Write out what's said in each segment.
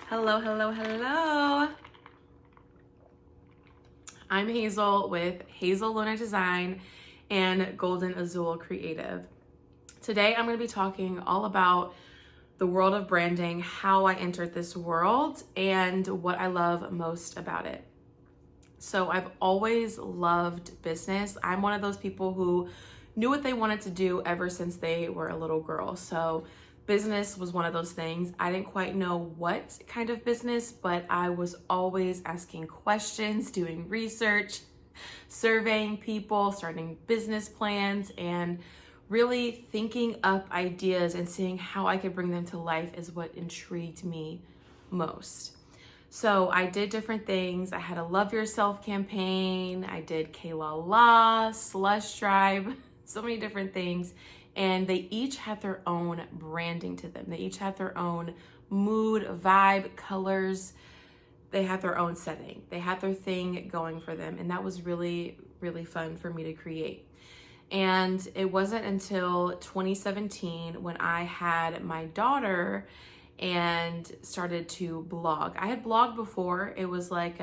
Hello, hello, hello. I'm Hazel with Hazel Luna Design and Golden Azul Creative. Today I'm going to be talking all about the world of branding, how I entered this world, and what I love most about it. So I've always loved business. I'm one of those people who knew what they wanted to do ever since they were a little girl. So business was one of those things. I didn't quite know what kind of business, but I was always asking questions, doing research, surveying people, starting business plans, and really thinking up ideas and seeing how I could bring them to life is what intrigued me most. So I did different things. I had a Love Yourself campaign. I did Kayla La, Slush Tribe, so many different things. And they each had their own branding to them. They each had their own mood, vibe, colors. They had their own setting. They had their thing going for them. And that was really, really fun for me to create. And it wasn't until 2017 when I had my daughter and started to blog. I had blogged before. It was like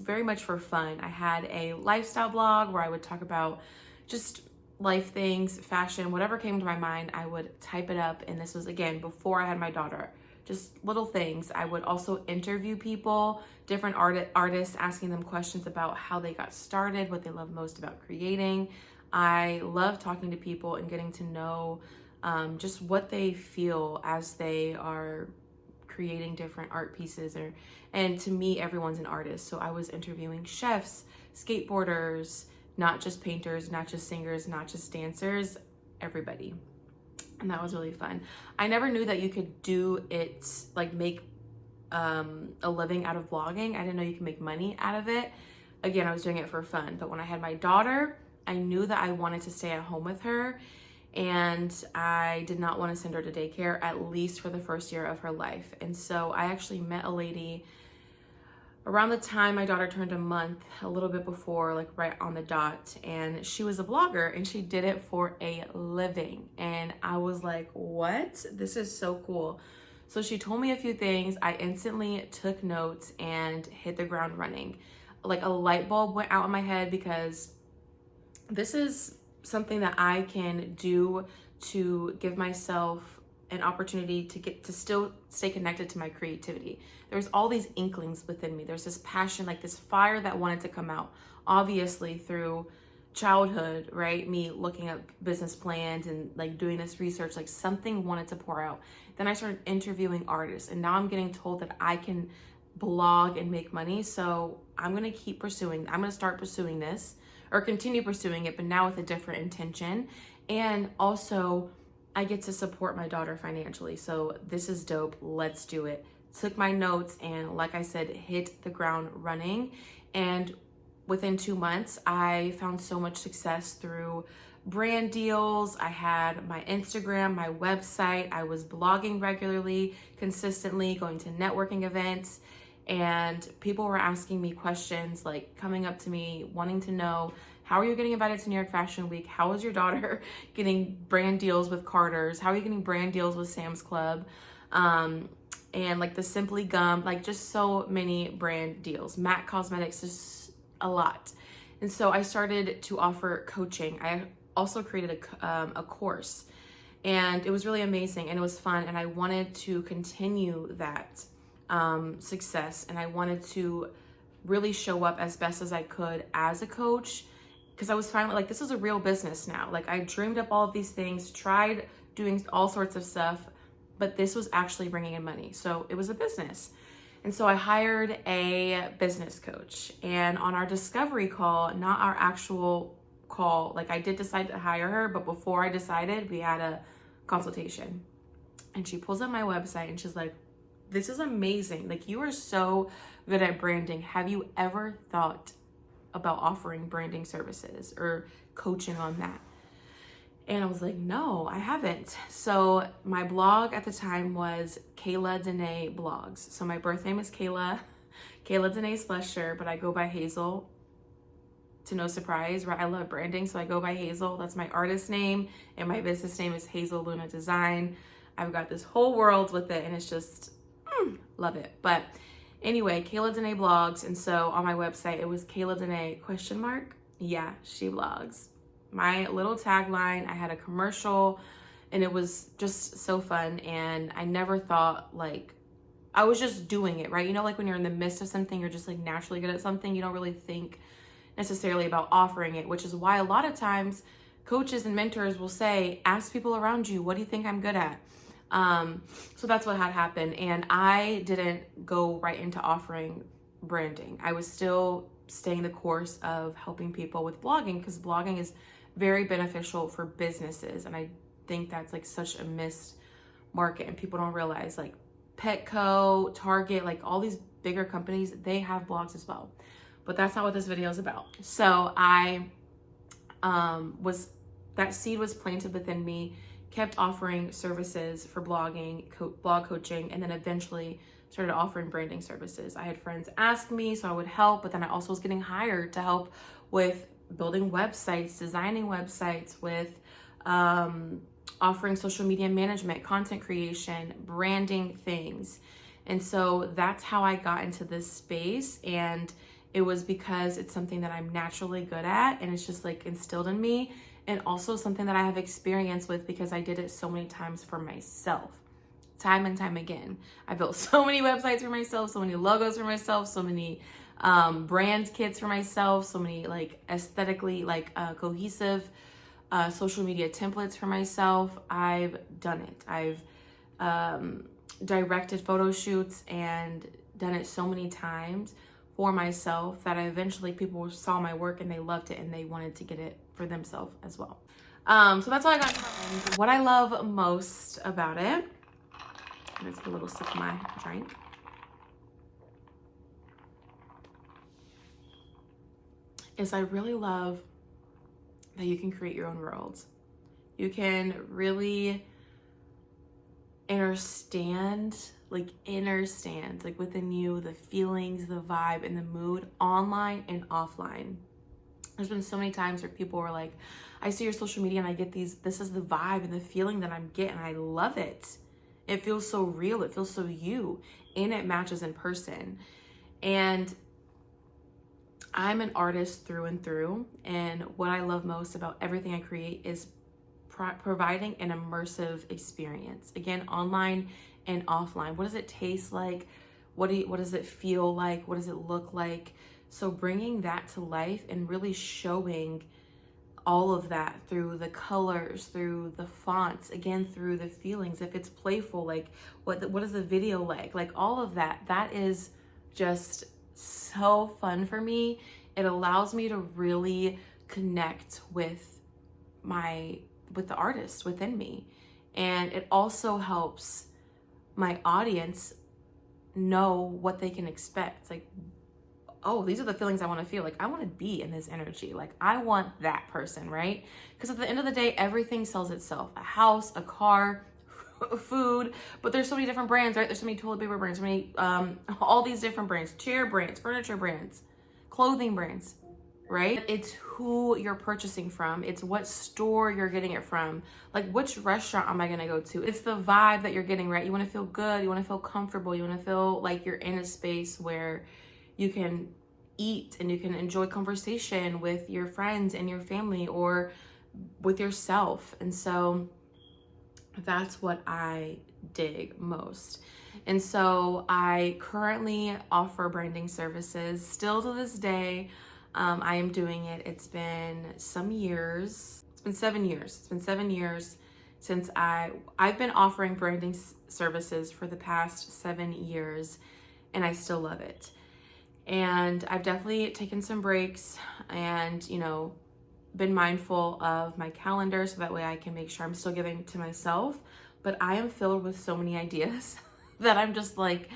very much for fun. I had a lifestyle blog where I would talk about just life things, fashion, whatever came to my mind, I would type it up. And this was, again, before I had my daughter. Just little things. I would also interview people, different artists, asking them questions about how they got started, what they love most about creating. I love talking to people and getting to know just what they feel as they are creating different art pieces. And to me, everyone's an artist. So I was interviewing chefs, skateboarders, not just painters, not just singers, not just dancers, everybody. And that was really fun. I never knew that you could do it, like make a living out of blogging. I didn't know you could make money out of it. Again, I was doing it for fun. But when I had my daughter, I knew that I wanted to stay at home with her, and I did not want to send her to daycare, at least for the first year of her life. And so I actually met a lady around the time my daughter turned a month, a little bit before, like right on the dot. And she was a blogger and she did it for a living. And I was like, what? This is so cool. So she told me a few things. I instantly took notes and hit the ground running. Like a light bulb went out in my head, because this is something that I can do to give myself an opportunity to get to still stay connected to my creativity. There's all these inklings within me. There's this passion, like this fire that wanted to come out, obviously through childhood, right? Me looking up business plans and like doing this research, like something wanted to pour out. Then I started interviewing artists, and now I'm getting told that I can blog and make money. So I'm going to start pursuing this, or continue pursuing it, but now with a different intention. And also I get to support my daughter financially. So this is dope. Let's do it. Took my notes and, like I said, hit the ground running. And within 2 months, I found so much success through brand deals. I had my Instagram, my website. I was blogging regularly, consistently, going to networking events. And people were asking me questions, like coming up to me, wanting to know, how are you getting invited to New York Fashion Week? How is your daughter getting brand deals with Carter's? How are you getting brand deals with Sam's Club? And like the Simply Gum, like just so many brand deals. MAC Cosmetics, just a lot. And so I started to offer coaching. I also created a course, and it was really amazing and it was fun. And I wanted to continue that success, and I wanted to really show up as best as I could as a coach, because I was finally like, this is a real business now. Like I dreamed up all of these things, tried doing all sorts of stuff, but this was actually bringing in money. So it was a business. And so I hired a business coach, and on our discovery call, not our actual call, like I did decide to hire her, but before I decided, we had a consultation. And she pulls up my website and she's like, this is amazing. Like, you are so good at branding. Have you ever thought about offering branding services or coaching on that? And I was like, no, I haven't. So my blog at the time was Kayla Danae Blogs. So my birth name is Kayla Danae Slusher, but I go by Hazel, to no surprise, right? I love branding, so I go by Hazel. That's my artist name, and my business name is Hazel Luna Design. I've got this whole world with it, and it's just love it. But anyway, Kayla Dene blogs. And so on my website, it was Kayla Dene ? Yeah, she blogs. My little tagline, I had a commercial, and it was just so fun. And I never thought, like, I was just doing it, right? You know, like when you're in the midst of something, you're just like naturally good at something. You don't really think necessarily about offering it, which is why a lot of times coaches and mentors will say, ask people around you, what do you think I'm good at? So that's what had happened. And I didn't go right into offering branding. I was still staying the course of helping people with blogging, because blogging is very beneficial for businesses. And I think that's like such a missed market, and people don't realize, like Petco, Target, like all these bigger companies, they have blogs as well. But that's not what this video is about. So I that seed was planted within me, kept offering services for blogging, blog coaching, and then eventually started offering branding services. I had friends ask me, so I would help, but then I also was getting hired to help with building websites, designing websites, with offering social media management, content creation, branding things. And so that's how I got into this space. And it was because it's something that I'm naturally good at, and it's just like instilled in me, and also something that I have experience with because I did it so many times for myself, time and time again. I built so many websites for myself, so many logos for myself, so many brand kits for myself, so many like aesthetically like cohesive social media templates for myself. I've done it. I've directed photo shoots and done it so many times for myself that eventually people saw my work and they loved it and they wanted to get it for themselves as well. So that's all I got to my end. What I love most about it, let's get a little sip of my drink, is I really love that you can create your own worlds. You can really understand like within you the feelings, the vibe, and the mood online and offline. There's been so many times where people were like, I see your social media and I get this is the vibe and the feeling that I'm getting. I love it. It feels so real. It feels so you, and it matches in person. And I'm an artist through and through. And what I love most about everything I create is providing an immersive experience. Again, online and offline. What does it taste like? What does it feel like? What does it look like? So bringing that to life and really showing all of that through the colors, through the fonts, again, through the feelings. If it's playful, like what is the video like all of that is just so fun for me. It allows me to really connect with the artist within me. And it also helps my audience know what they can expect. It's like, oh, these are the feelings I want to feel. Like, I want to be in this energy. Like, I want that person, right? Because at the end of the day, everything sells itself. A house, a car, food, but there's so many different brands, right? There's so many toilet paper brands, so many, all these different brands, chair brands, furniture brands, clothing brands, right? It's who you're purchasing from. It's what store you're getting it from. Like, which restaurant am I going to go to? It's the vibe that you're getting, right? You want to feel good. You want to feel comfortable. You want to feel like you're in a space where you can eat and you can enjoy conversation with your friends and your family or with yourself. And so that's what I dig most. And so I currently offer branding services still to this day. I am doing it. It's been some years. It's been 7 years. It's been 7 years since I've been offering branding services for the past 7 years, and I still love it. And I've definitely taken some breaks and, been mindful of my calendar so that way I can make sure I'm still giving to myself. But I am filled with so many ideas that I'm just like,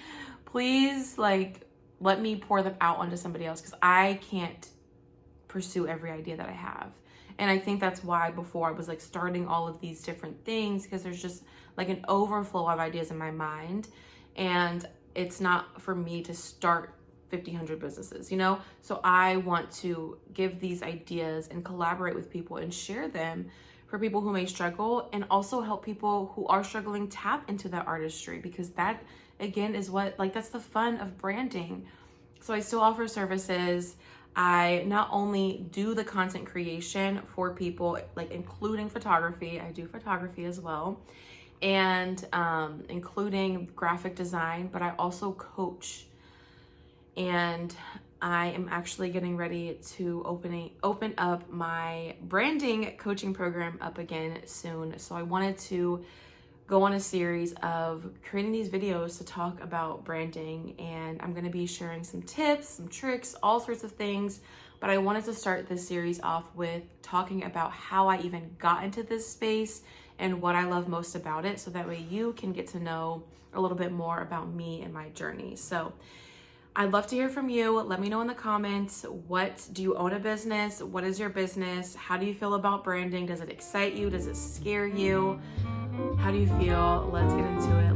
please, like, let me pour them out onto somebody else, because I can't pursue every idea that I have. And I think that's why before I was like starting all of these different things, because there's just like an overflow of ideas in my mind. And it's not for me to start 1,500 businesses, So I want to give these ideas and collaborate with people and share them for people who may struggle, and also help people who are struggling tap into that artistry, because that again is what, like, that's the fun of branding. So I still offer services. I not only do the content creation for people, like including photography, I do photography as well, and including graphic design, but I also coach. And I am actually getting ready to open up my branding coaching program up again soon. So I wanted to go on a series of creating these videos to talk about branding, and I'm going to be sharing some tips, some tricks, all sorts of things. But I wanted to start this series off with talking about how I even got into this space and what I love most about it, so that way you can get to know a little bit more about me and my journey. So I'd love to hear from you. Let me know in the comments, what do you own a business? What is your business? How do you feel about branding? Does it excite you? Does it scare you? How do you feel? Let's get into it.